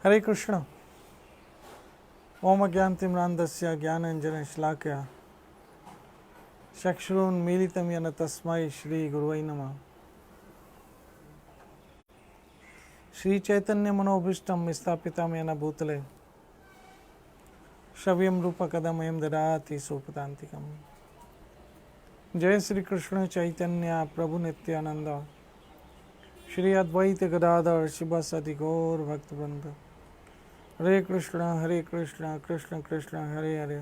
हरे कृष्ण। ओम अज्ञानतिम्रान्धस्य ज्ञानाञ्जनशलाकया चक्षुरुन्मीलितं येन तस्मै श्रीगुरुवे नमः। श्रीचैतन्यमनोभीष्टं स्थापितं येन भूतले श्रव्यं रूपकदमयं ददाति सोपदान्तिकम्। जय श्री कृष्ण चैतन्य प्रभु नित्यानंद श्री अद्वैत गदाधर शिवसदि गौर भक्तवृंद। हरे कृष्ण कृष्ण कृष्ण हरे हरे,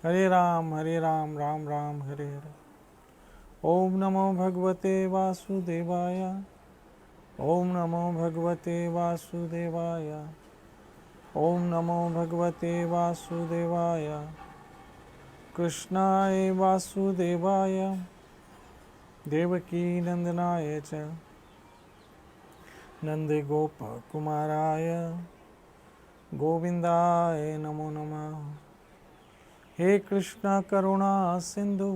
हरे राम राम राम हरे हरे। ओम नमो भगवते वासुदेवाय, ओम नमो भगवते वासुदेवाय, ओम नमो भगवते वासुदेवाय। कृष्णाय वासुदेवाय देवकी नंदनाय च नंदे गोप कुमाराय गोविंदाय नमो नमः। हे कृष्ण करुणा सिंधु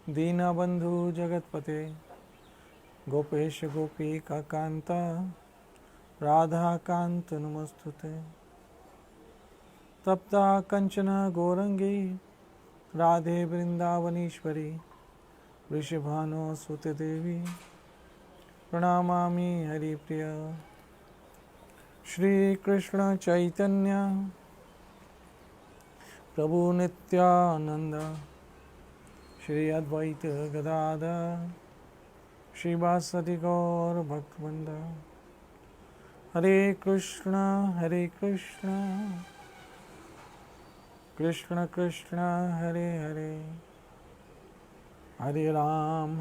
दीनबंधु जगतपते गोपेश गोपिका कांता राधा कांत नमस्तुते। तप्ता कंचन गौरंगी राधे वृंदावनीश्वरी वृषभानु सुते देवी प्रणमामि हरिप्रिय। श्री कृष्ण चैतन्य प्रभु नित्यानंद श्री अद्वैत गदाधर श्रीवासदि गौर भक्तवृंद। हरे कृष्ण कृष्ण कृष्ण हरे हरे, हरे राम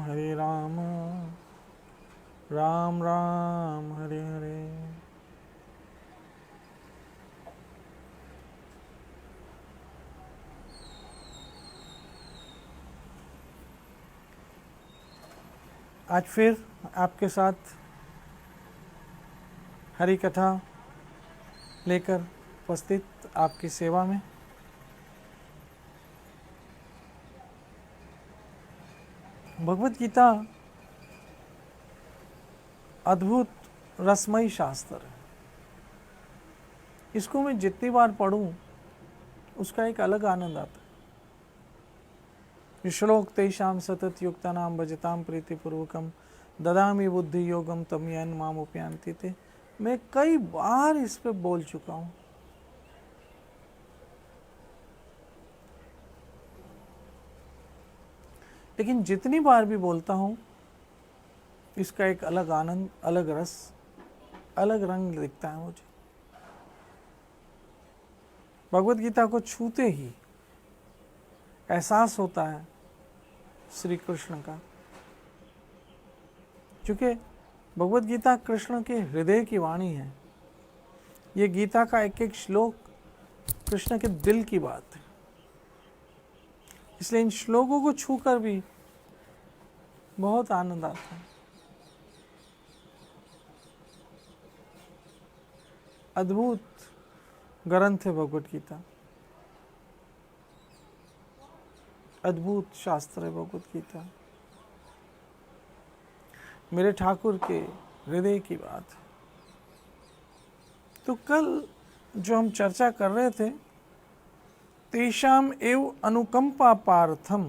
राम राम हरे हरे। आज फिर आपके साथ हरि कथा लेकर उपस्थित आपकी सेवा में। भगवत गीता अद्भुत रसमयी शास्त्र है। इसको मैं जितनी बार पढ़ूं उसका एक अलग आनंद आता है। श्लोक तेषां सतत युक्तानां भजतां प्रीतिपूर्वकं ददामि बुद्धि योगम तम येन माम उपयान्ति ते। मैं कई बार इस पे बोल चुका हूं। लेकिन जितनी बार भी बोलता हूं इसका एक अलग आनंद, अलग रस, अलग रंग दिखता है मुझे। भगवत गीता को छूते ही एहसास होता है श्री कृष्ण का, क्योंकि भगवत गीता कृष्ण के हृदय की वाणी है। ये गीता का एक एक श्लोक कृष्ण के दिल की बात है। इसलिए इन श्लोकों को छूकर भी बहुत आनंद आता है। अद्भुत ग्रंथ है भगवत गीता, अद्भुत शास्त्र है भगवत गीता। मेरे ठाकुर के हृदय की बात है। तो कल जो हम चर्चा कर रहे थे, तेषाम एव अनुकंपा पार्थम,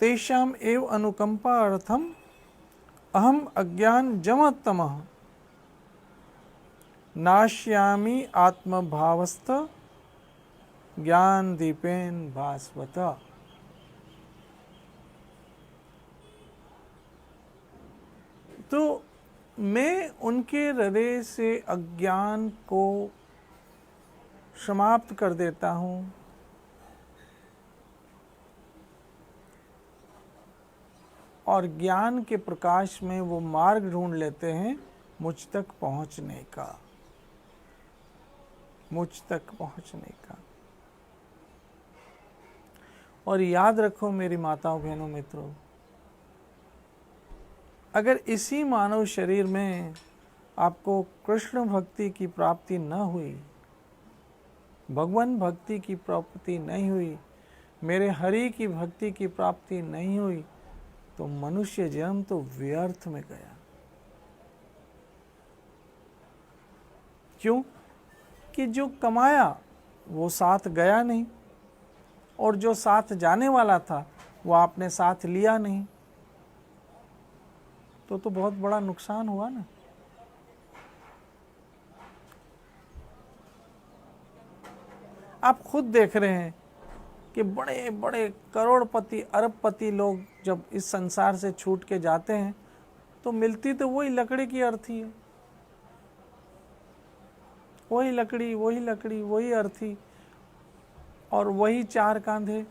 तेषाम एव अनुकंपा अर्थम अहम अज्ञान जमतमः नाश्यामि आत्मभावस्थ ज्ञान दीपेन भास्वता। तो मैं उनके हृदय से अज्ञान को समाप्त कर देता हूं और ज्ञान के प्रकाश में वो मार्ग ढूंढ लेते हैं मुझ तक पहुंचने का, मुझ तक पहुंचने का। और याद रखो मेरी माताओं बहनों मित्रों, अगर इसी मानव शरीर में आपको कृष्ण भक्ति की प्राप्ति न हुई, भगवान भक्ति की प्राप्ति नहीं हुई, मेरे हरि की भक्ति की प्राप्ति नहीं हुई, तो मनुष्य जन्म तो व्यर्थ में गया। क्यों? कि जो कमाया वो साथ गया नहीं, और जो साथ जाने वाला था वो आपने साथ लिया नहीं, तो बहुत बड़ा नुकसान हुआ ना। आप खुद देख रहे हैं कि बड़े बड़े करोड़पति अरबपति लोग जब इस संसार से छूट के जाते हैं तो मिलती तो वही लकड़ी की अर्थी है, वही लकड़ी वही लकड़ी वही अर्थी और वही चार कांधे।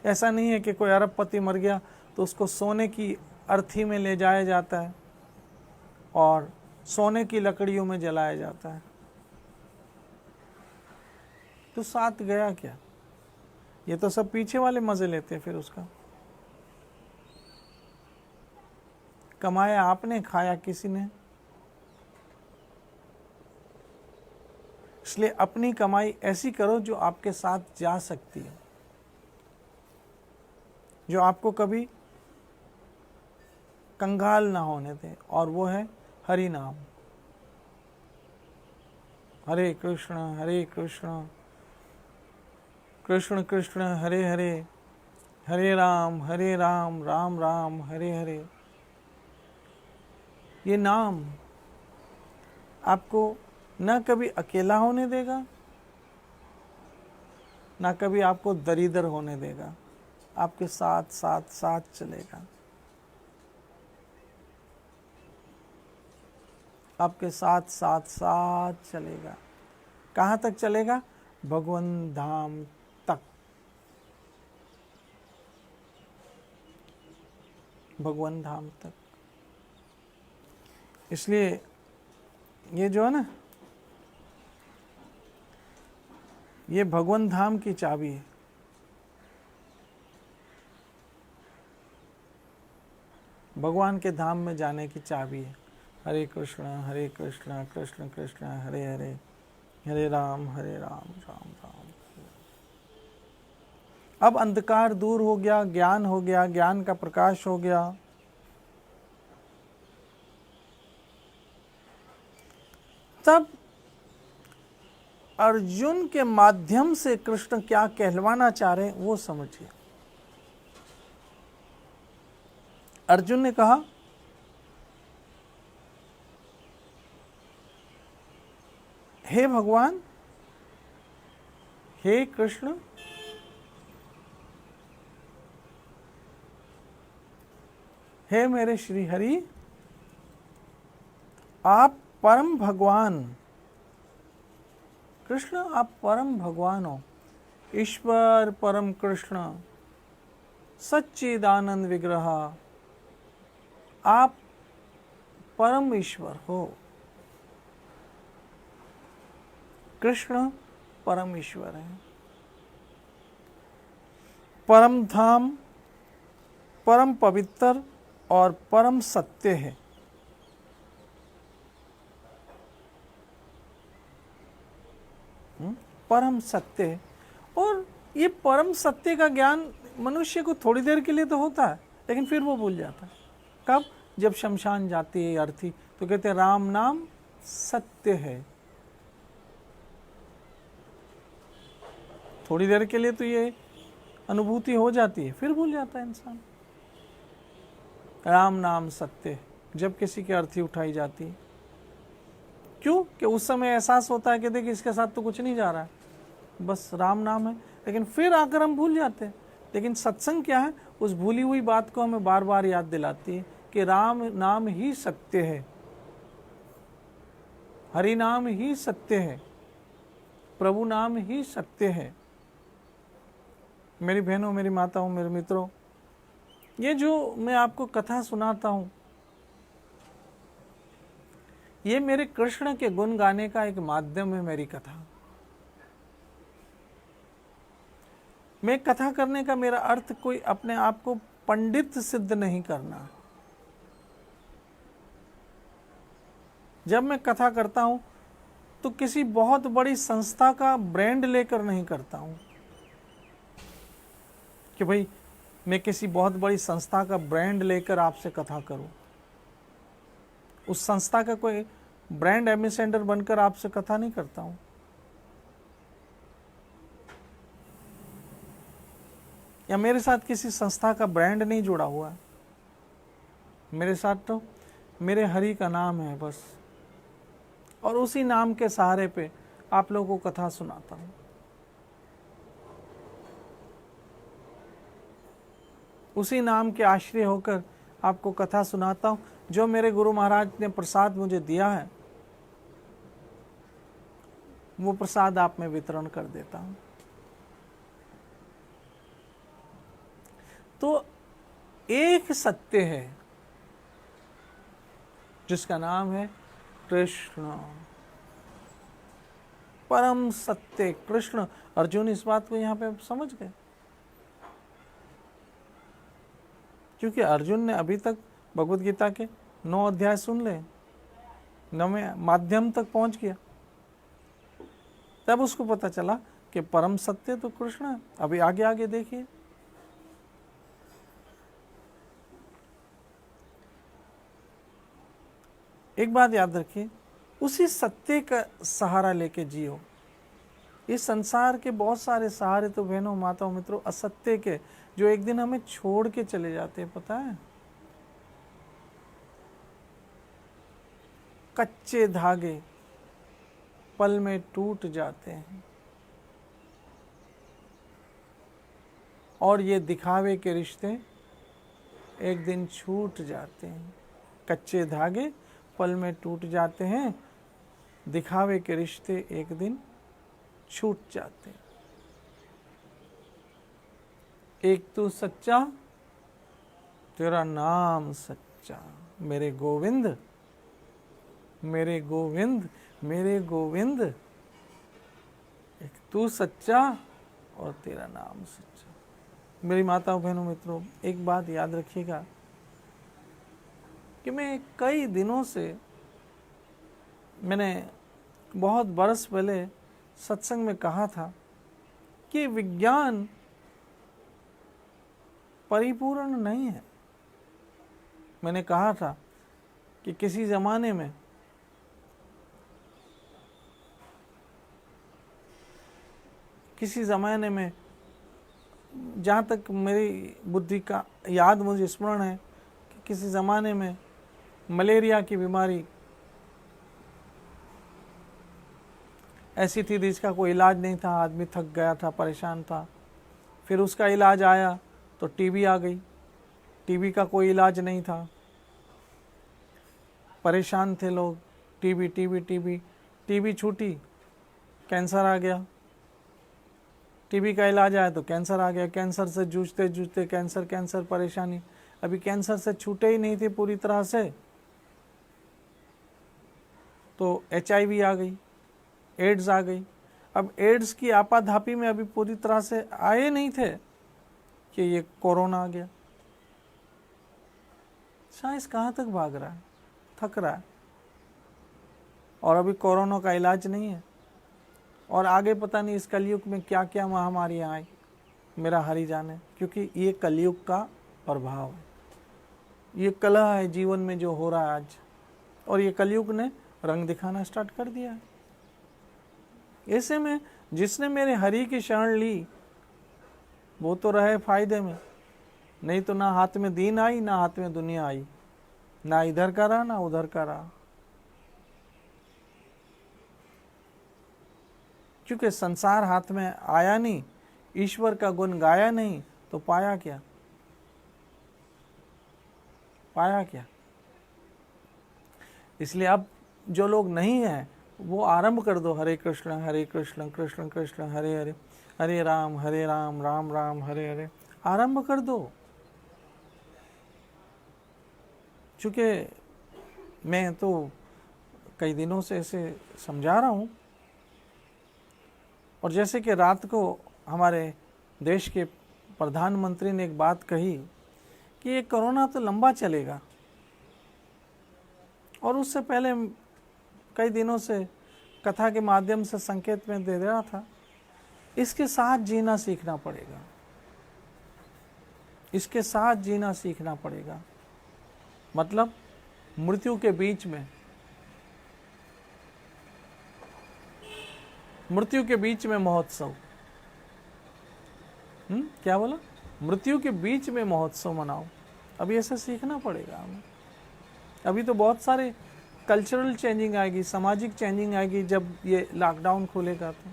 ऐसा नहीं है कि कोई अरबपति मर गया तो उसको सोने की अर्थी में ले जाया जाता है और सोने की लकड़ियों में जलाया जाता है। तो साथ गया क्या? ये तो सब पीछे वाले मजे लेते हैं। फिर उसका कमाया आपने, खाया किसी ने। इसलिए अपनी कमाई ऐसी करो जो आपके साथ जा सकती है, जो आपको कभी कंगाल ना होने दे, और वो है हरि नाम। हरे कृष्ण कृष्ण कृष्ण हरे हरे, हरे राम राम राम हरे हरे। ये नाम आपको न कभी अकेला होने देगा, ना कभी आपको दरिद्र होने देगा, आपके साथ साथ साथ चलेगा, आपके साथ साथ साथ चलेगा। कहाँ तक चलेगा? भगवन धाम तक। भगवन धाम तक। इसलिए ये जो है ना, ये भगवन धाम की चाबी है। भगवान के धाम में जाने की चाबी है। हरे कृष्ण कृष्ण कृष्ण हरे हरे, हरे राम राम राम। अब अंधकार दूर हो गया, ज्ञान हो गया, ज्ञान का प्रकाश हो गया। तब अर्जुन के माध्यम से कृष्ण क्या कहलवाना चाह रहे हैं वो समझिए। अर्जुन ने कहा, हे भगवान, हे कृष्ण, हे मेरे श्री हरि, आप परम भगवान। कृष्ण आप परम भगवान हो, ईश्वर परम कृष्ण, सच्चिदानंद विग्रह, आप परम ईश्वर हो। कृष्ण परम ईश्वर है, परम धाम, परम पवित्र और परम सत्य है। परम सत्य है। और ये परम सत्य का ज्ञान मनुष्य को थोड़ी देर के लिए तो होता है, लेकिन फिर वो भूल जाता है। कब? जब शमशान जाती है अर्थी तो कहते हैं राम नाम सत्य है। थोड़ी देर के लिए तो ये अनुभूति हो जाती है, फिर भूल जाता है इंसान। राम नाम सत्य है जब किसी की अर्थी उठाई जाती है। क्यों? कि उस समय एहसास होता है कि देख इसके साथ तो कुछ नहीं जा रहा है, बस राम नाम है। लेकिन फिर आकर हम भूल जाते हैं। लेकिन सत्संग क्या है? उस भूली हुई बात को हमें बार बार याद दिलाती है कि राम नाम ही सत्य है, हरि नाम ही सत्य है, प्रभु नाम ही सत्य है। मेरी बहनों, मेरी माताओं, मेरे मित्रों, ये जो मैं आपको कथा सुनाता हूं, ये मेरे कृष्ण के गुण गाने का एक माध्यम है। मेरी कथा, मैं कथा करने का मेरा अर्थ कोई अपने आप को पंडित सिद्ध नहीं करना। जब मैं कथा करता हूं तो किसी बहुत बड़ी संस्था का ब्रांड लेकर नहीं करता हूं कि भाई मैं किसी बहुत बड़ी संस्था का ब्रांड लेकर आपसे कथा करूं। उस संस्था का कोई ब्रांड एम्बेसडर बनकर आपसे कथा नहीं करता हूं। या मेरे साथ किसी संस्था का ब्रांड नहीं जुड़ा हुआ है। मेरे साथ तो मेरे हरि का नाम है बस, और उसी नाम के सहारे पे आप लोगों को कथा सुनाता हूं। उसी नाम के आश्रय होकर आपको कथा सुनाता हूं। जो मेरे गुरु महाराज ने प्रसाद मुझे दिया है, वो प्रसाद आप में वितरण कर देता हूं। तो एक सत्य है जिसका नाम है कृष्ण, परम सत्य कृष्ण। अर्जुन इस बात को यहां पे समझ गए, क्योंकि अर्जुन ने अभी तक भगवत गीता के 9 अध्याय सुन ले, 9वें माध्यम तक पहुंच गया, तब उसको पता चला कि परम सत्य तो कृष्ण है। अभी आगे आगे देखिए, एक बात याद रखिए, उसी सत्य का सहारा लेके जियो। इस संसार के बहुत सारे सहारे तो बहनों, माताओं, मित्रों असत्य के, जो एक दिन हमें छोड़ के चले जाते हैं, पता है। कच्चे धागे पल में टूट जाते हैं, और ये दिखावे के रिश्ते एक दिन छूट जाते हैं। कच्चे धागे पल में टूट जाते हैं, दिखावे के रिश्ते एक दिन छूट जाते हैं। एक तू सच्चा, तेरा नाम सच्चा, मेरे गोविंद, मेरे गोविंद, मेरे गोविंद। एक तू सच्चा और तेरा नाम सच्चा। मेरी माताओं, बहनों, मित्रों, एक बात याद रखिएगा कि मैं कई दिनों से, मैंने बहुत बरस पहले सत्संग में कहा था कि विज्ञान परिपूर्ण नहीं है। मैंने कहा था कि किसी ज़माने में जहाँ तक मेरी बुद्धि का याद, मुझे स्मरण है कि किसी ज़माने में मलेरिया की बीमारी ऐसी थी जिसका कोई इलाज नहीं था। आदमी थक गया था, परेशान था। फिर उसका इलाज आया तो टीबी आ गई। टीबी का कोई इलाज नहीं था, परेशान थे लोग। टीबी टीबी टीबी, टीबी छूटी, कैंसर आ गया। टीबी का इलाज आया तो कैंसर आ गया। कैंसर से जूझते जूझते कैंसर परेशानी। अभी कैंसर से छूटे ही नहीं थे पूरी तरह से, तो HIV आ गई, एड्स आ गई। अब एड्स की आपाधापी में अभी पूरी तरह से आए नहीं थे कि ये कोरोना आ गया। साइंस कहाँ तक भाग रहा है, थक रहा है, और अभी कोरोना का इलाज नहीं है। और आगे पता नहीं इस कलयुग में क्या क्या महामारियां आई, मेरा हरि जाने। क्योंकि ये कलयुग का प्रभाव है, ये कलह है जीवन में जो हो रहा है आज, और ये कलयुग ने रंग दिखाना स्टार्ट कर दिया है। ऐसे में जिसने मेरे हरि की शरण ली वो तो रहे फायदे में, नहीं तो ना हाथ में दीन आई, ना हाथ में दुनिया आई, ना इधर का रहा ना उधर का रहा। क्योंकि संसार हाथ में आया नहीं, ईश्वर का गुण गाया नहीं, तो पाया क्या, पाया क्या। इसलिए अब जो लोग नहीं हैं वो आरंभ कर दो, हरे कृष्ण कृष्ण कृष्ण हरे हरे, हरे राम राम राम हरे हरे, आरंभ कर दो। चूँकि मैं तो कई दिनों से ऐसे समझा रहा हूँ, और जैसे कि रात को हमारे देश के प्रधानमंत्री ने एक बात कही कि ये कोरोना तो लंबा चलेगा, और उससे पहले कई दिनों से कथा के माध्यम से संकेत में दे रहा था, इसके साथ जीना सीखना पड़ेगा, इसके साथ जीना सीखना पड़ेगा। मतलब मृत्यु के बीच में, मृत्यु के बीच में महोत्सव। क्या बोला? मृत्यु के बीच में महोत्सव मनाओ। अभी ऐसा सीखना पड़ेगा हमें। अभी तो बहुत सारे कल्चरल चेंजिंग आएगी, सामाजिक चेंजिंग आएगी जब ये लॉकडाउन खुलेगा तो।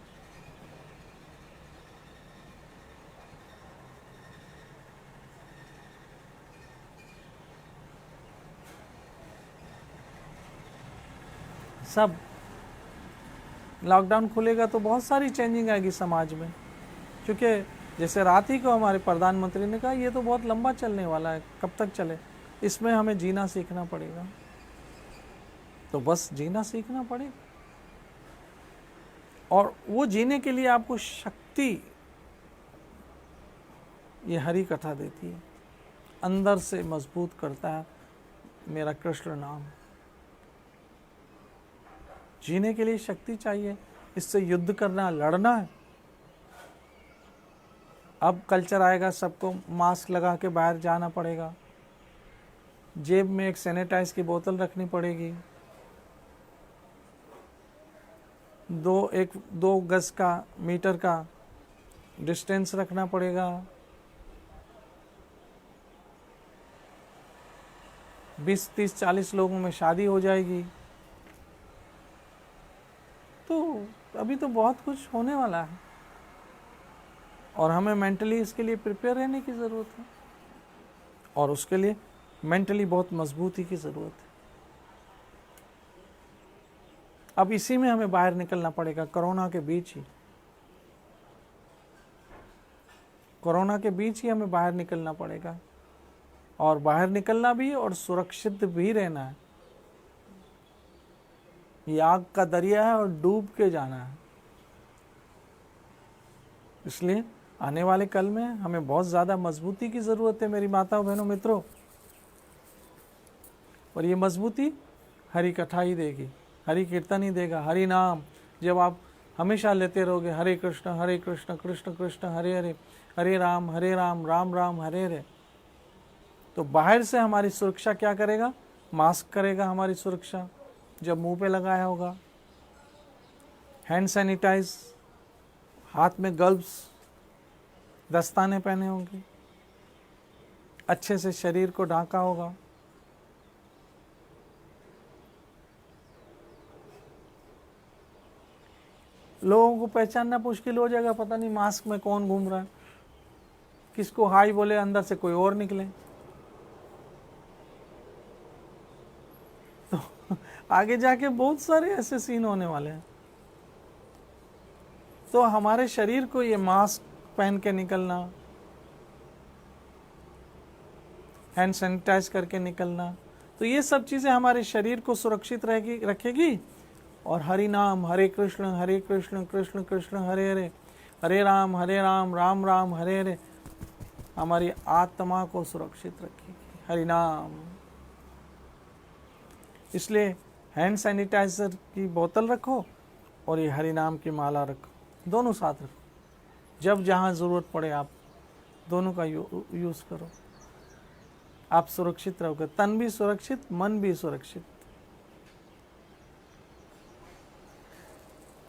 सब लॉकडाउन खुलेगा तो बहुत सारी चेंजिंग आएगी समाज में, क्योंकि जैसे रात ही को हमारे प्रधानमंत्री ने कहा ये तो बहुत लंबा चलने वाला है, कब तक चले, इसमें हमें जीना सीखना पड़ेगा। तो बस जीना सीखना पड़ेगा, और वो जीने के लिए आपको शक्ति ये हरि कथा देती है, अंदर से मजबूत करता है मेरा कृष्ण नाम। जीने के लिए शक्ति चाहिए, इससे युद्ध करना, लड़ना है। अब कल्चर आएगा, सबको मास्क लगा के बाहर जाना पड़ेगा, जेब में एक सैनिटाइज की बोतल रखनी पड़ेगी, 2 गज का मीटर का डिस्टेंस रखना पड़ेगा, 20, 30, 40 लोगों में शादी हो जाएगी। तो अभी तो बहुत कुछ होने वाला है, और हमें मेंटली इसके लिए प्रिपेयर रहने की ज़रूरत है, और उसके लिए मेंटली बहुत मजबूती की ज़रूरत है। अब इसी में हमें बाहर निकलना पड़ेगा, कोरोना के बीच ही, कोरोना के बीच ही हमें बाहर निकलना पड़ेगा, और बाहर निकलना भी और सुरक्षित भी रहना है। ये आग का दरिया है और डूब के जाना है। इसलिए आने वाले कल में हमें बहुत ज़्यादा मजबूती की ज़रूरत है मेरी माताओं बहनों मित्रों, और ये मजबूती हरि कथा ही देगी, हरि कीर्तन ही देगा, हरि नाम जब आप हमेशा लेते रहोगे, हरे कृष्ण कृष्ण कृष्ण हरे हरे, हरे राम राम राम हरे हरे, तो बाहर से हमारी सुरक्षा क्या करेगा? मास्क करेगा हमारी सुरक्षा, जब मुंह पे लगाया होगा, हैंड सैनिटाइज, हाथ में ग्लव्स, दस्ताने पहने होंगे, अच्छे से शरीर को ढांका होगा। लोगों को पहचानना मुश्किल हो जाएगा, पता नहीं मास्क में कौन घूम रहा है, किसको हाय बोले अंदर से कोई और निकले। तो आगे जाके बहुत सारे ऐसे सीन होने वाले हैं। तो हमारे शरीर को ये मास्क पहन के निकलना, हैंड सैनिटाइज करके निकलना, तो ये सब चीज़ें हमारे शरीर को सुरक्षित रखेगी। और हरि नाम, हरे कृष्ण कृष्ण कृष्ण हरे हरे, हरे राम राम राम हरे हरे, हमारी आत्मा को सुरक्षित रखेगी हरि नाम। इसलिए हैंड सैनिटाइजर की बोतल रखो और ये हरि नाम की माला रखो, दोनों साथ रखो, जब जहाँ ज़रूरत पड़े आप दोनों का यूज़ करो, आप सुरक्षित रहोगे, तन भी सुरक्षित, मन भी सुरक्षित।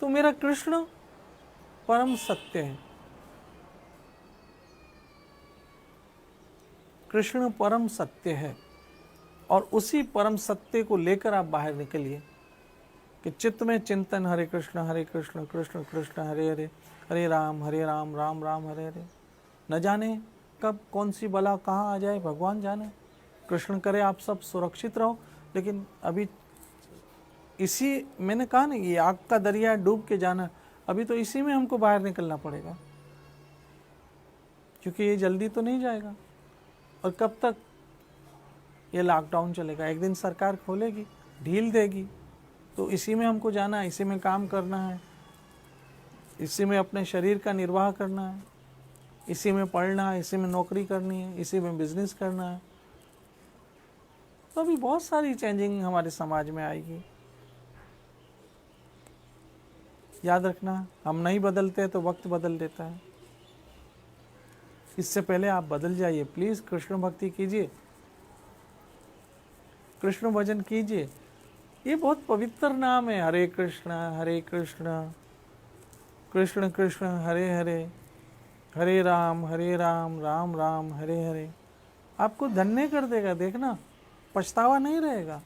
तो मेरा कृष्ण परम सत्य है, कृष्ण परम सत्य है, और उसी परम सत्य को लेकर आप बाहर निकलिए कि चित्त में चिंतन हरे कृष्ण कृष्ण कृष्ण हरे हरे, हरे राम राम राम हरे हरे। न जाने कब कौन सी बला कहाँ आ जाए, भगवान जाने। कृष्ण करे आप सब सुरक्षित रहो, लेकिन अभी इसी, मैंने कहा ना, ये आग का दरिया डूब के जाना, अभी तो इसी में हमको बाहर निकलना पड़ेगा, क्योंकि ये जल्दी तो नहीं जाएगा। और कब तक ये लॉकडाउन चलेगा? एक दिन सरकार खोलेगी, ढील देगी, तो इसी में हमको जाना है, इसी में काम करना है, इसी में अपने शरीर का निर्वाह करना है, इसी में पढ़ना है, इसी में नौकरी करनी है, इसी में बिजनेस करना है। तो अभी बहुत सारी चेंजिंग हमारे समाज में आएगी। याद रखना, हम नहीं बदलते तो वक्त बदल देता है। इससे पहले आप बदल जाइए, प्लीज़ कृष्ण भक्ति कीजिए। कृष्ण भजन कीजिए। ये बहुत पवित्र नाम है, हरे कृष्ण कृष्ण कृष्ण हरे हरे, हरे राम राम राम हरे हरे। आपको धन्य कर देगा, देखना पछतावा नहीं रहेगा।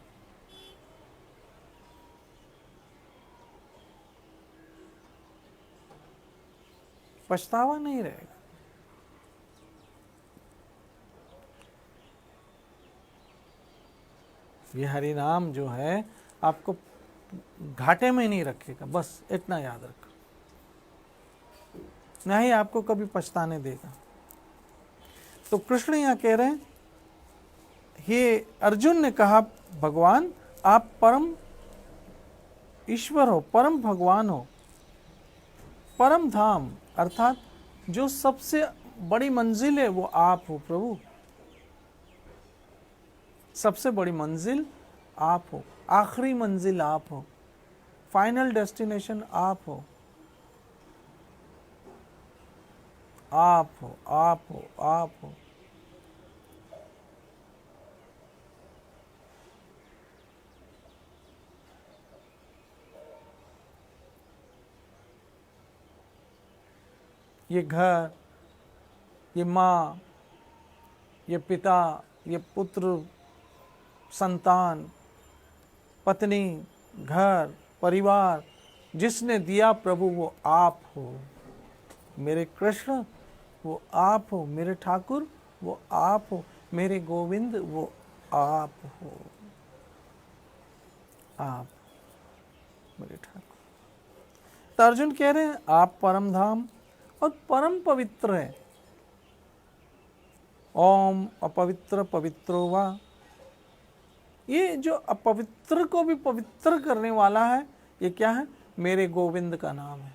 पछतावा नहीं रहेगा। ये हरि नाम जो है आपको घाटे में नहीं रखेगा, बस इतना याद रखो, नहीं आपको कभी पछताने देगा। तो कृष्ण यहाँ कह रहे हैं, हे अर्जुन ने कहा, भगवान आप परम ईश्वर हो, परम भगवान हो, परम धाम अर्थात जो सबसे बड़ी मंजिल है वो आप हो प्रभु। सबसे बड़ी मंजिल आप हो, आखिरी मंजिल आप हो, फाइनल डेस्टिनेशन आप हो, आप हो, आप हो, आप हो। ये घर, ये माँ, ये पिता, ये पुत्र, संतान, पत्नी, घर, परिवार जिसने दिया प्रभु वो आप हो। मेरे कृष्ण वो आप हो, मेरे ठाकुर वो आप हो, मेरे गोविंद वो आप हो, आप मेरे ठाकुर। तो अर्जुन कह रहे हैं आप परम धाम और परम पवित्र है। ओम अपवित्र पवित्रो वा, ये जो अपवित्र को भी पवित्र करने वाला है, ये क्या है? मेरे गोविंद का नाम है।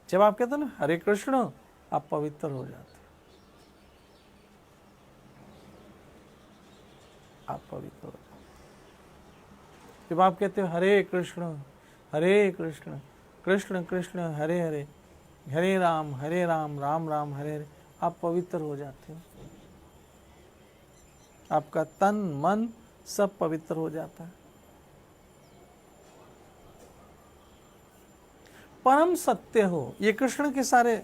जब आप कहते हो ना हरे कृष्ण, आप पवित्र हो जाते, आप पवित्र हो जाते। जब आप कहते हो हरे कृष्ण कृष्ण कृष्ण हरे हरे, हरे राम राम राम हरे हरे, आप पवित्र हो जाते हो। आपका तन मन सब पवित्र हो जाता है। परम सत्य हो, ये कृष्ण के सारे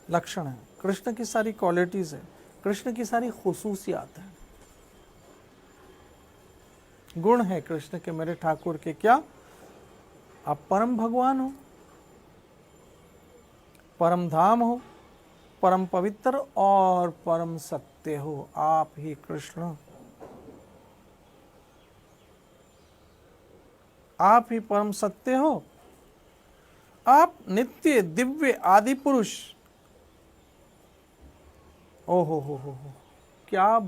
लक्षण हैं, कृष्ण की सारी क्वालिटीज है, कृष्ण की सारी खुसूसियात है, गुण है कृष्ण के, मेरे ठाकुर के। क्या आप परम भगवान हो, परम धाम हो, परम पवित्र और परम सत्य हो, आप ही कृष्ण, आप ही परम सत्य हो। आप नित्य दिव्य आदि पुरुष, ओहो हो, क्या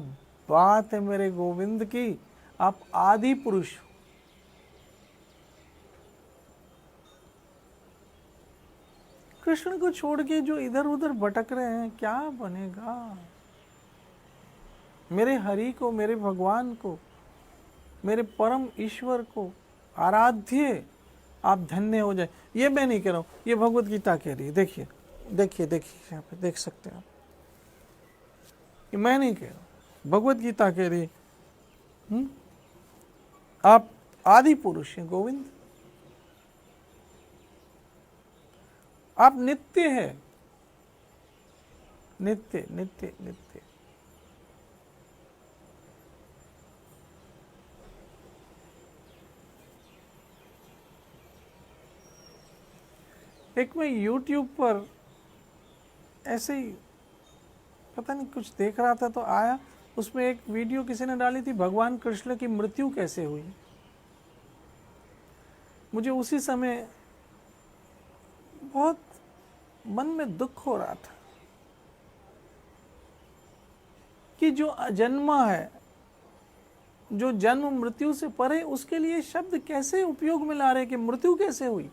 बात है मेरे गोविंद की, आप आदि पुरुष हो। कृष्ण को छोड़ के जो इधर उधर भटक रहे हैं, क्या बनेगा? मेरे हरि को, मेरे भगवान को, मेरे परम ईश्वर को आराध्य आप धन्य हो जाए। ये मैं नहीं कह रहा हूं, ये भगवत गीता कह रही है। देखिए देखिए देखिए, यहाँ पे देख सकते हैं आप, ये मैं नहीं कह रहा, भगवत गीता कह रही है। आप आदि पुरुष हैं गोविंद, आप नित्य है, नित्य नित्य नित्य। एक मैं YouTube पर ऐसे ही पता नहीं कुछ देख रहा था तो आया, उसमें एक वीडियो किसी ने डाली थी, भगवान कृष्ण की मृत्यु कैसे हुई। मुझे उसी समय बहुत मन में दुख हो रहा था कि जो अजन्मा है, जो जन्म मृत्यु से परे, उसके लिए शब्द कैसे उपयोग में ला रहे कि मृत्यु कैसे हुई।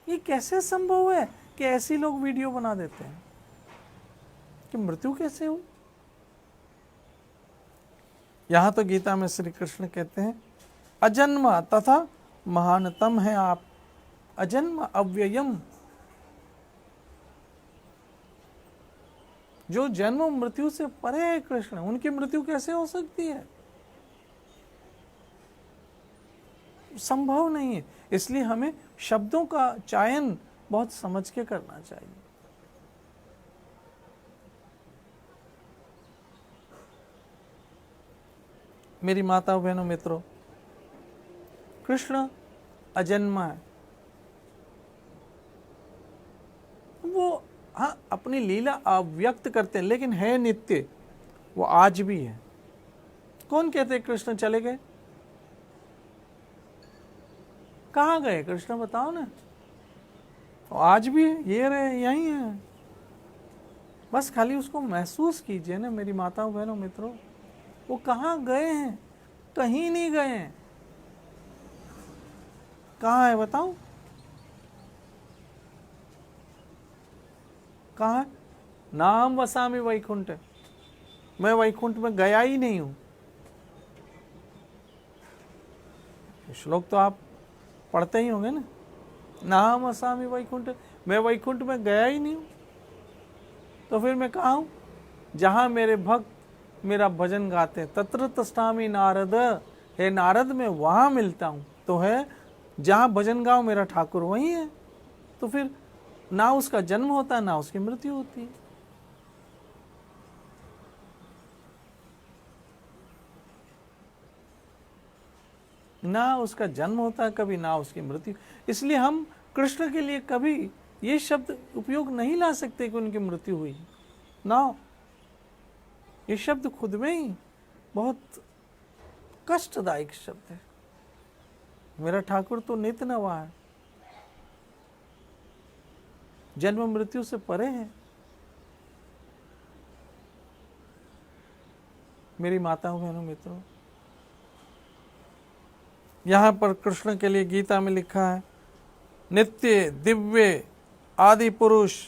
ये कैसे संभव है कि ऐसे लोग वीडियो बना देते हैं कि मृत्यु कैसे हुई। यहां तो गीता में श्री कृष्ण कहते हैं अजन्मा तथा महानतम है आप, अजन्म अव्ययम जो जन्म मृत्यु से परे है कृष्ण, उनकी मृत्यु कैसे हो सकती है? संभव नहीं है। इसलिए हमें शब्दों का चयन बहुत समझ के करना चाहिए। मेरी माताओं बहनों मित्रों, कृष्ण अजन्मा है। वो हाँ अपनी लीला अव्यक्त करते हैं, लेकिन है नित्य, वो आज भी है। कौन कहते कृष्ण चले गए? कहाँ गए कृष्ण, बताओ ना। आज भी है, ये रहे, यही है। बस खाली उसको महसूस कीजिए ना मेरी माताओं बहनों मित्रों। वो कहाँ गए हैं? कहीं नहीं गए हैं। कहाँ है बताओ? कहाँ है? नाम वसामि वैकुंठ। मैं वैकुंठ में गया ही नहीं हूं। श्लोक तो आप पढ़ते ही होंगे ना, नाम वसामि वैकुंठ। मैं वैकुंठ में गया ही नहीं हूं, तो फिर मैं कहाँ हूं? जहां मेरे भक्त मेरा भजन गाते हैं, तत्र तिष्ठामि नारद। हे नारद, मैं वहां मिलता हूं। तो है जहां भजन गाओ मेरा ठाकुर वही है। तो फिर ना उसका जन्म होता है, ना उसकी मृत्यु होती है। ना उसका जन्म होता है कभी, ना उसकी मृत्यु। इसलिए हम कृष्ण के लिए कभी ये शब्द उपयोग नहीं ला सकते कि उनकी मृत्यु हुई ना। ये शब्द खुद में ही बहुत कष्टदायक शब्द है। मेरा ठाकुर तो नित्य नवा है, जन्म मृत्यु से परे है। मेरी माताओं बहनों मित्रों, यहां पर कृष्ण के लिए गीता में लिखा है, नित्य दिव्य आदि पुरुष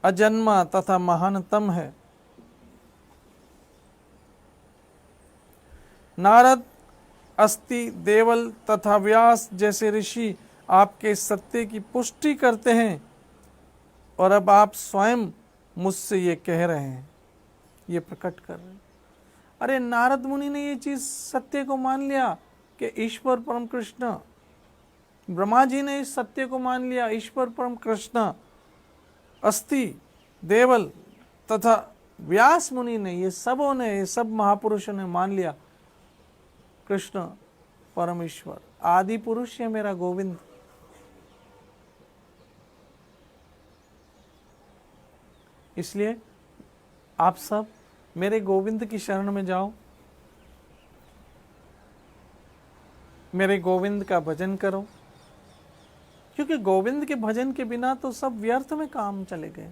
अजन्मा तथा महानतम है। नारद, अस्ति, देवल तथा व्यास जैसे ऋषि आपके सत्य की पुष्टि करते हैं, और अब आप स्वयं मुझसे ये कह रहे हैं, ये प्रकट कर रहे हैं। अरे नारद मुनि ने ये चीज सत्य को मान लिया कि ईश्वर परम कृष्ण। ब्रह्मा जी ने इस सत्य को मान लिया, ईश्वर परम कृष्ण। अस्ति, देवल तथा व्यास मुनि ने, ये सबों ने, ये सब महापुरुषों ने मान लिया कृष्ण परमेश्वर आदि पुरुष है मेरा गोविंद। इसलिए आप सब मेरे गोविंद की शरण में जाओ, मेरे गोविंद का भजन करो, क्योंकि गोविंद के भजन के बिना तो सब व्यर्थ में काम चले गए।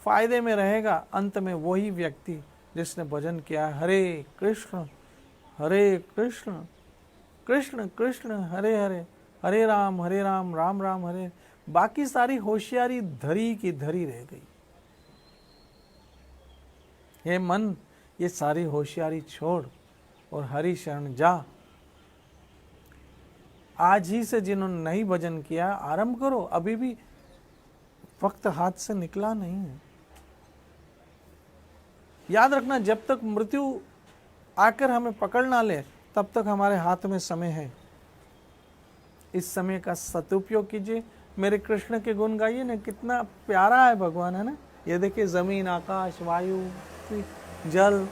फायदे में रहेगा अंत में वही व्यक्ति जिसने भजन किया, हरे कृष्ण कृष्ण कृष्ण हरे हरे, हरे राम राम राम हरे। बाकी सारी होशियारी धरी की धरी रह गई। हे मन, ये सारी होशियारी छोड़ और हरि शरण जा। आज ही से जिन्होंने नहीं भजन किया आरंभ करो, अभी भी वक्त हाथ से निकला नहीं है। याद रखना, जब तक मृत्यु आकर हमें पकड़ ना ले तब तक हमारे हाथ में समय है। इस समय का सदुपयोग कीजिए। मेरे कृष्ण के गुण गाइए ना, कितना प्यारा है भगवान, है ना। ये देखिए, जमीन, आकाश, वायु, जल,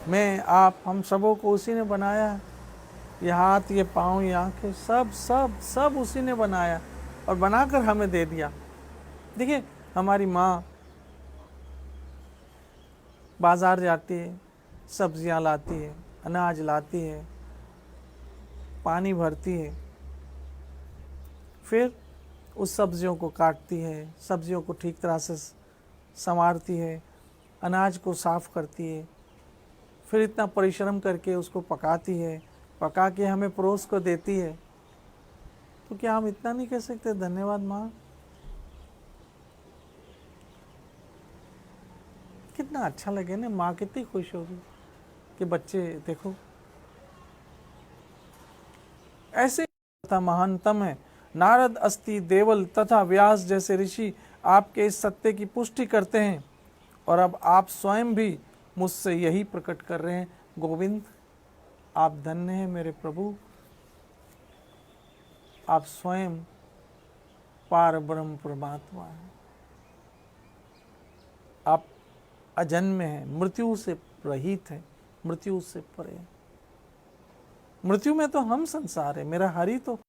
मैं, आप, हम सबों को उसी ने बनाया। ये हाथ, ये पाँव, ये आंखें, सब सब सब उसी ने बनाया और बनाकर हमें दे दिया। देखिए, हमारी माँ बाजार जाती है, सब्जियां लाती है, अनाज लाती है, पानी भरती है, फिर उस सब्जियों को काटती है, सब्जियों को ठीक तरह से संवारती है, अनाज को साफ करती है, फिर इतना परिश्रम करके उसको पकाती है, पका के हमें परोस को देती है। तो क्या हम इतना नहीं कह सकते, धन्यवाद माँ? कितना अच्छा लगे ना, माँ कितनी खुश होगी कि बच्चे देखो ऐसे। तथा महानतम है। नारद, अस्ति, देवल तथा व्यास जैसे ऋषि आपके इस सत्य की पुष्टि करते हैं और अब आप स्वयं भी मुझसे यही प्रकट कर रहे हैं। गोविंद, आप धन्य हैं मेरे प्रभु, आप स्वयं पार ब्रह्म परमात्मा हैं। आप अजन्म हैं, मृत्यु से रहित हैं, मृत्यु से परे। मृत्यु में तो हम संसार है, मेरा हरि तो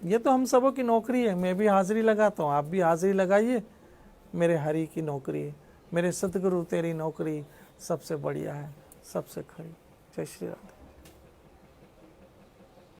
ये तो हम सबों की नौकरी है। मैं भी हाजिरी लगाता हूँ, आप भी हाजिरी लगाइए। मेरे हरि की नौकरी है, मेरे सतगुरु तेरी नौकरी सबसे बढ़िया है, सबसे खरी। जय श्री राधे।